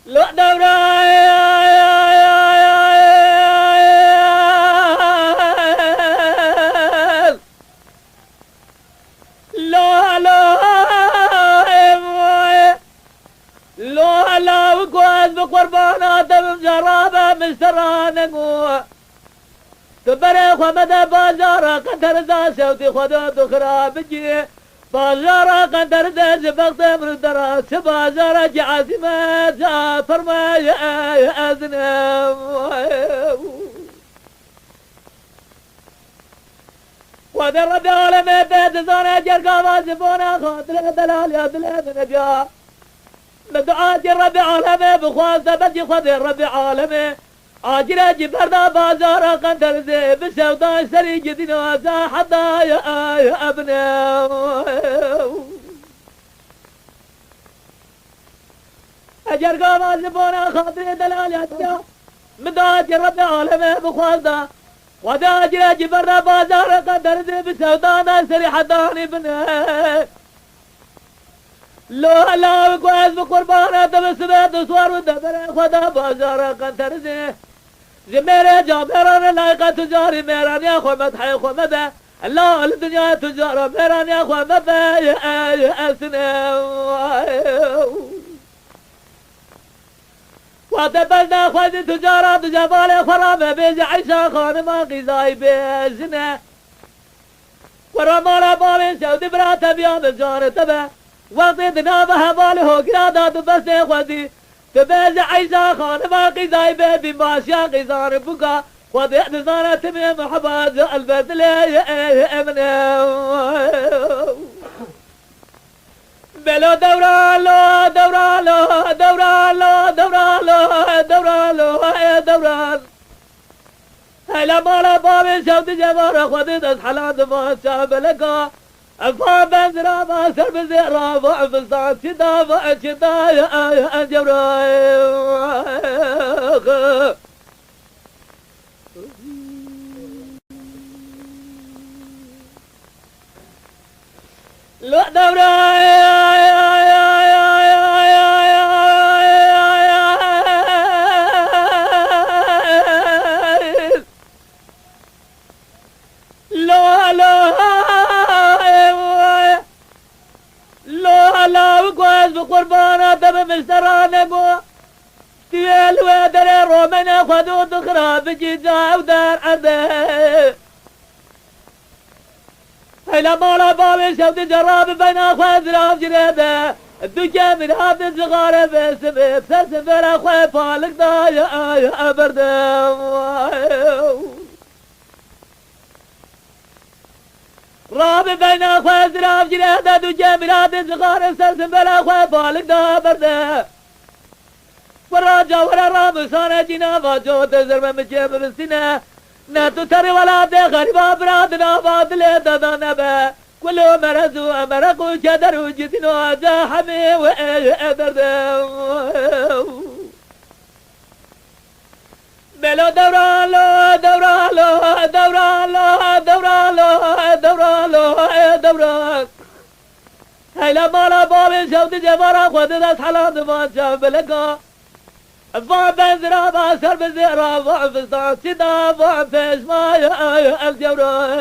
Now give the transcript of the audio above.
لو دورا لو لو وقوز بقربانات بجرابة مسترانقو تبري خمد بازارة قدر ذا سوتي خدود خراب بازارة قدر ذا زبقت مردرة بازارة جعازمة فرما يا أذنب ودر بعالم بيت زانة جرقا وازبونا خاطر دلال يا دلال نجا مدعاة ربي عالمي بخواسة بدي خدر ربي عالمي عاجلة جبرنا بازارة قندر ذي بسوداء سري جدنا زا حدا يا أبناء أجر قام زبونا خاطر دلال يا مدعاة ربي عالمي بخواسة وداجلة جبرنا بازارة قندر ذي بسوداء سري حدا ابناء لو لا وقواز بقربانة بسبت صور ودبر خدا بازارة قندر ذي زميري جامران لايقة تجاري ميران يا خو مدحي خو مدى الله الدنيا تجارة ميران يا خو مدى يا أسنى وتبلنا خوزي تجارة جبال خرامة بيجي عيشة خانما غذاي بيزنى ورمالا بالي سودي براتا بيام الجار تبا وقتي دنابها باله قرادات بس خوزي تباز عيسى خان باقي زايبه بماشيا قيزان بقى وضع نزانة تمي محباز البس لي امنا بلو دوران لو دوران لو دوران لو دوران لو دوران لو دوران هلا مالا بابي شوت جبار خذي حلان ما شاب لقى أفهم بزرا ما سر بزرا ضعف الصعب شدا ضعف شدا يا جبرايل لا دورا قربانا دم مسترانقو تيال ودر رومنا خدود خراب جيزا ودار عرده هلا مالا بابي شوت جراب بين اخوة زراف جريده الدجا من هذا الزغارة بسبب سسبر اخوة فالك دا يا بردم راب بين اخوة زراف جريده دجا من هذا الزغارة سسبر اخوة فالك دا برده وراجا ورا رام سانه جنابا جو تزرم مجيب السنه ناتو تري ولا دي غريبا برادنا بادل دادا نبا كله مرزو امرقو شدر وجدنو عزا حمي وادرد ملو دوران لو دوران لو دوران لو دوران لو دوران لو دوران هيلا مالا بابي شوت جبارا خود داس حلان ما شاف لقا ضعف زرابة سر بزيرة ضعف صوت شدا ضعف اسماء الجورة